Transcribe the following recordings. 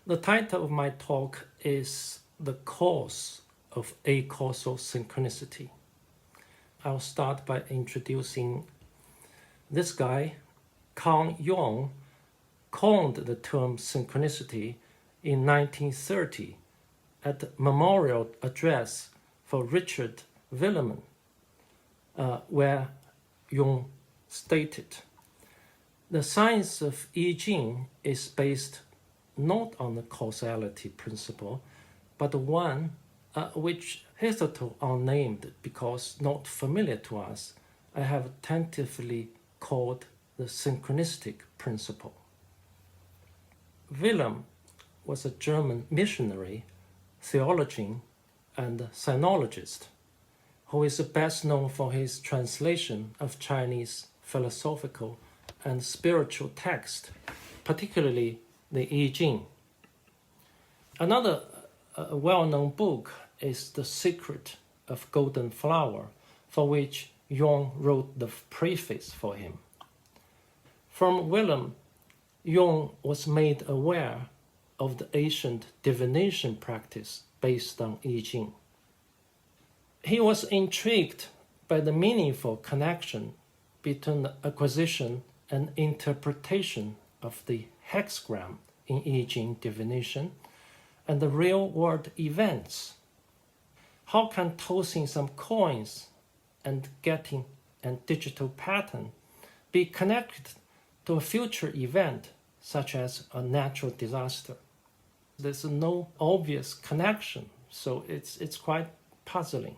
The title of my talk is The Cause of Acausal Synchronicity. I'll start by introducing this guy. Carl Jung coined the term synchronicity in 1930 at the memorial address for Richard Willeman, where Jung stated, "The science of I Ching is based not on the causality principle, but one which hitherto unnamed because not familiar to us, I have tentatively called the synchronistic principle." Wilhelm was a German missionary, theologian, and sinologist, who is best known for his translation of Chinese philosophical and spiritual texts, particularly the I Ching. Another well-known book is The Secret of Golden Flower, for which Jung wrote the preface for him. From Wilhelm, Jung was made aware of the ancient divination practice based on I Ching. He was intrigued by the meaningful connection between the acquisition and interpretation of the hexagram in I Ching divination and the real-world events. How can tossing some coins and getting a digital pattern be connected to a future event such as a natural disaster? There's no obvious connection, so it's quite puzzling.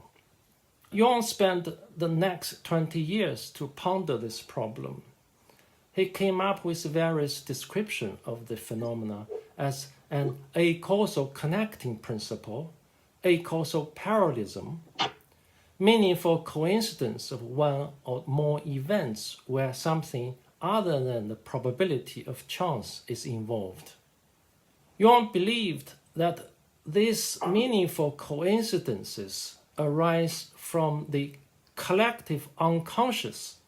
Jung spent the next 20 years to ponder this problem. He came up with various descriptions of the phenomena as an acausal connecting principle, acausal parallelism, meaningful coincidence of one or more events where something other than the probability of chance is involved. Jung believed that these meaningful coincidences arise from the collective unconscious,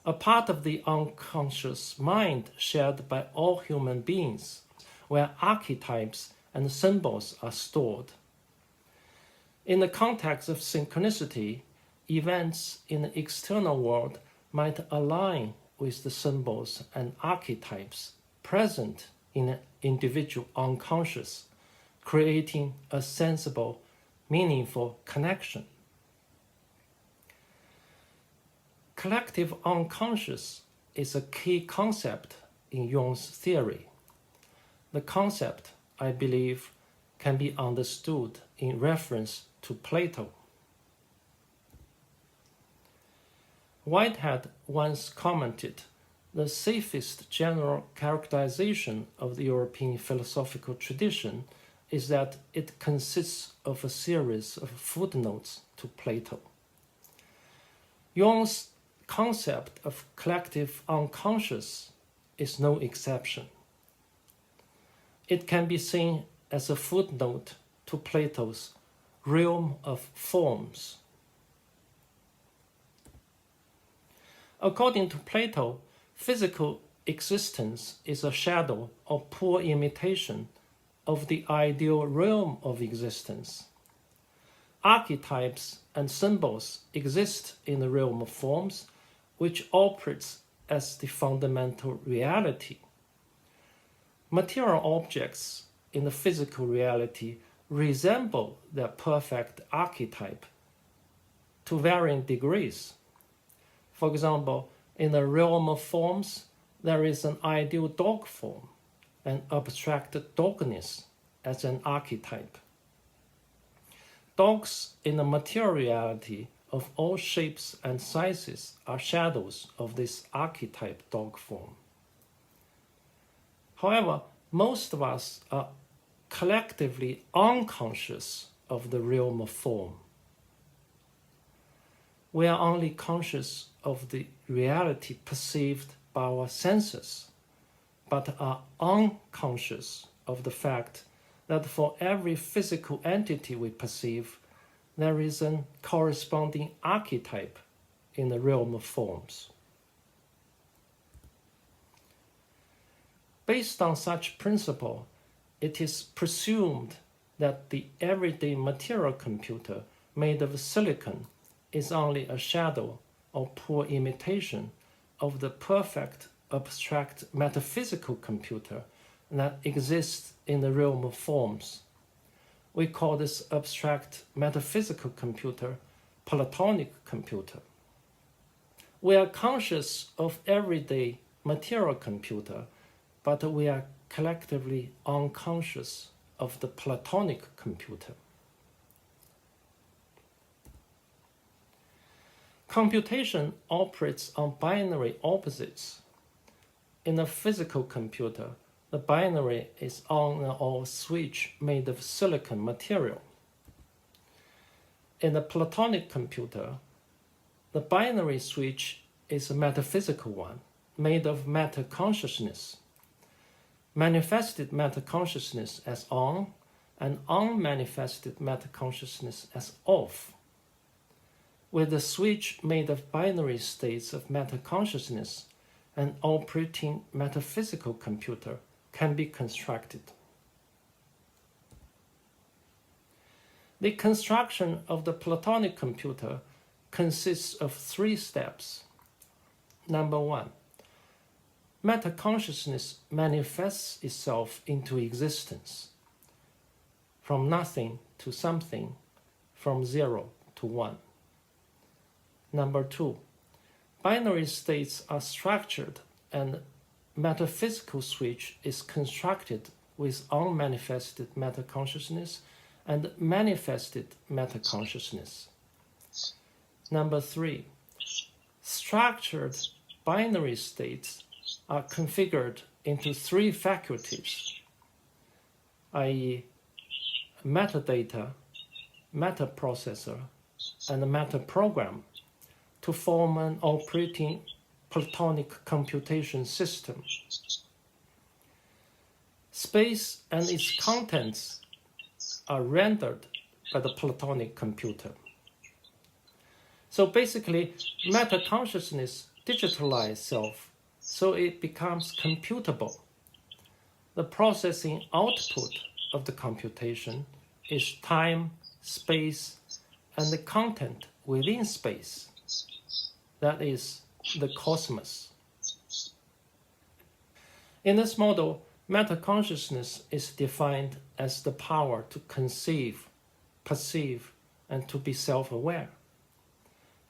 a part of the unconscious mind shared by all human beings, where archetypes and symbols are stored. In the context of synchronicity, events in the external world might align with the symbols and archetypes present in an individual unconscious, creating a sensible, meaningful connection. Collective unconscious is a key concept in Jung's theory. The concept, I believe, can be understood in reference to Plato. Whitehead once commented, "The safest general characterization of the European philosophical tradition is that it consists of a series of footnotes to Plato." Jung's concept of collective unconscious is no exception. It can be seen as a footnote to Plato's realm of forms. According to Plato, physical existence is a shadow or poor imitation of the ideal realm of existence. Archetypes and symbols exist in the realm of forms, which operates as the fundamental reality. Material objects in the physical reality resemble their perfect archetype to varying degrees. For example, in the realm of forms, there is an ideal dog form, an abstracted dogness as an archetype. Dogs in the material reality of all shapes and sizes are shadows of this archetype dog form. However, most of us are collectively unconscious of the realm of form. We are only conscious of the reality perceived by our senses, but are unconscious of the fact that for every physical entity we perceive, there is a corresponding archetype in the realm of forms. Based on such principle, it is presumed that the everyday material computer made of silicon is only a shadow or poor imitation of the perfect abstract metaphysical computer that exists in the realm of forms. We call this abstract metaphysical computer Platonic computer. We are conscious of everyday material computer, but we are collectively unconscious of the Platonic computer. Computation operates on binary opposites. In a physical computer, the binary is on and off switch made of silicon material. In the Platonic computer, the binary switch is a metaphysical one, made of metaconsciousness. Manifested metaconsciousness as on, and unmanifested metaconsciousness as off. With a switch made of binary states of metaconsciousness, an operating metaphysical computer can be constructed. The construction of the Platonic computer consists of 3 steps. Number 1, metaconsciousness manifests itself into existence, from nothing to something, from 0 to 1. Number 2, binary states are structured and metaphysical switch is constructed with unmanifested metaconsciousness and manifested metaconsciousness. Number 3, structured binary states are configured into 3 faculties, i.e. metadata, metaprocessor, and metaprogram, to form an operating Platonic computation system. Space and its contents are rendered by the Platonic computer. So basically, metaconsciousness digitalizes itself so it becomes computable. The processing output of the computation is time, space, and the content within space. That is the cosmos. In this model, metaconsciousness is defined as the power to conceive, perceive, and to be self-aware.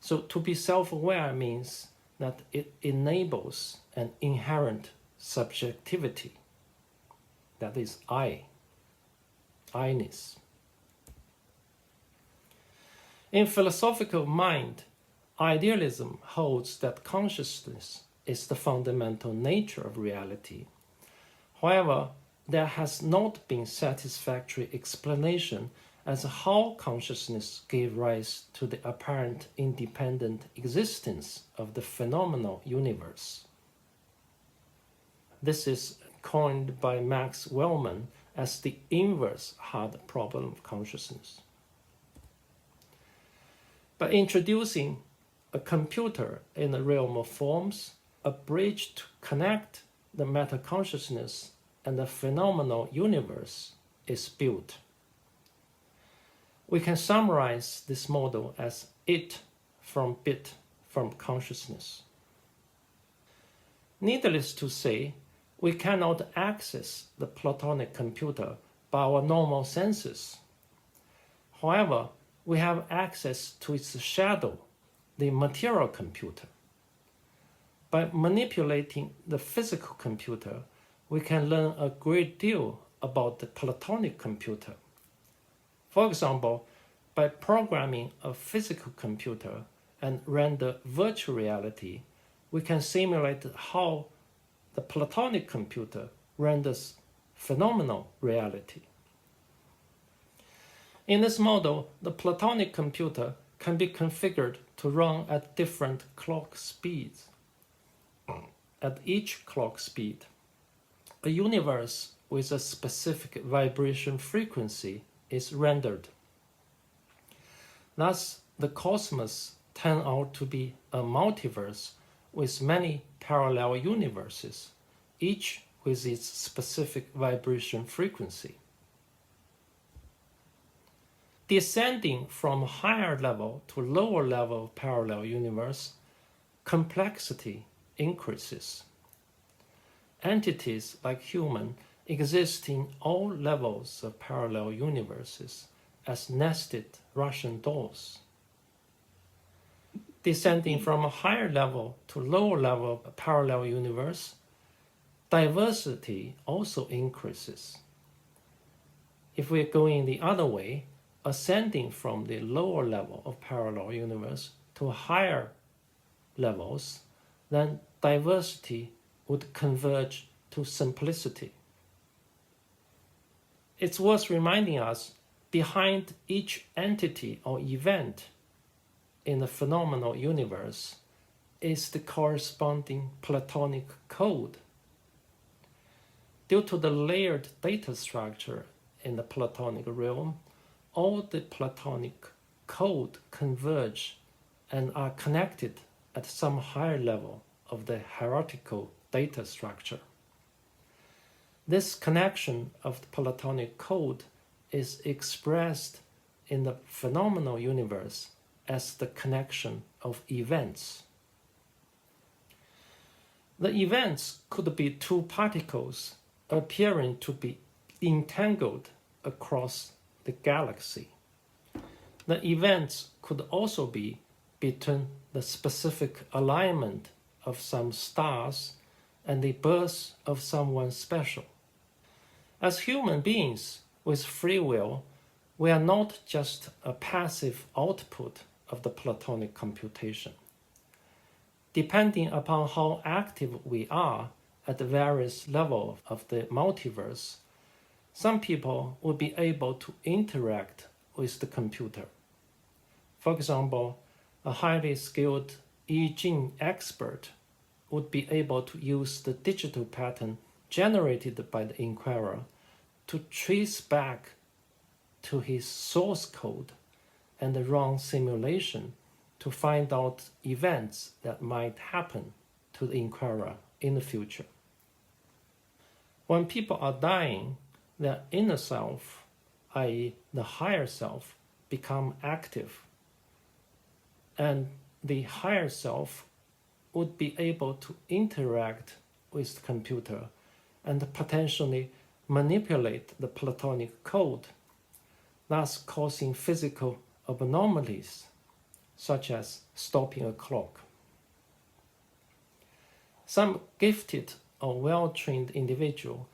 So to be self-aware means that it enables an inherent subjectivity. That is I-ness. In philosophical mind, idealism holds that consciousness is the fundamental nature of reality. However, there has not been satisfactory explanation as to how consciousness gave rise to the apparent independent existence of the phenomenal universe. This is coined by Max Wellman as the inverse hard problem of consciousness. By introducing a computer in the realm of forms, a bridge to connect the metaconsciousness and the phenomenal universe is built. We can summarize this model as it from bit from consciousness. Needless to say, we cannot access the Platonic computer by our normal senses. However, we have access to its shadow, the material computer. By manipulating the physical computer, we can learn a great deal about the Platonic computer. For example, by programming a physical computer and render virtual reality, we can simulate how the Platonic computer renders phenomenal reality. In this model, the Platonic computer can be configured to run at different clock speeds. At each clock speed, a universe with a specific vibration frequency is rendered. Thus, the cosmos turns out to be a multiverse with many parallel universes, each with its specific vibration frequency. Descending from higher level to lower level of parallel universe, complexity increases. Entities like human exist in all levels of parallel universes as nested Russian dolls. Descending from a higher level to lower level of a parallel universe, diversity also increases. If we're going the other way, ascending from the lower level of parallel universe to higher levels, then diversity would converge to simplicity. It's worth reminding us, behind each entity or event in the phenomenal universe is the corresponding Platonic code. Due to the layered data structure in the Platonic realm, all the Platonic code converge and are connected at some higher level of the hierarchical data structure. This connection of the Platonic code is expressed in the phenomenal universe as the connection of events. The events could be two particles appearing to be entangled across the galaxy. The events could also be between the specific alignment of some stars and the birth of someone special. As human beings with free will, we are not just a passive output of the Platonic computation. Depending upon how active we are at the various levels of the multiverse, some people will be able to interact with the computer. For example, a highly skilled I Ching expert would be able to use the digital pattern generated by the inquirer to trace back to his source code and run simulation to find out events that might happen to the inquirer in the future. When people are dying, their inner self, i.e. the higher self, become active, and the higher self would be able to interact with the computer and potentially manipulate the Platonic code, thus causing physical abnormalities, such as stopping a clock. Some gifted or well-trained individuals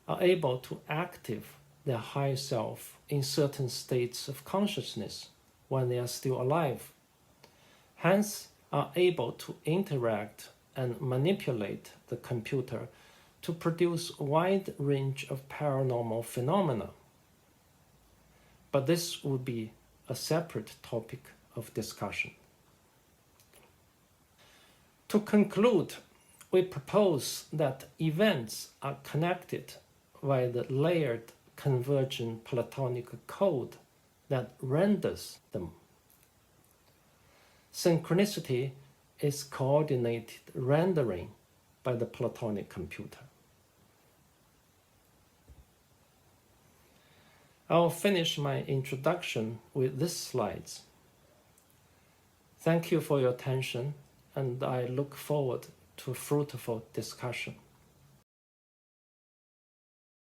are able to activate their higher self in certain states of consciousness when they are still alive, hence are able to interact and manipulate the computer to produce a wide range of paranormal phenomena. But this would be a separate topic of discussion. To conclude, we propose that events are connected by the layered convergent Platonic code that renders them. Synchronicity is coordinated rendering by the Platonic computer. I'll finish my introduction with these slides. Thank you for your attention, and I look forward to a fruitful discussion.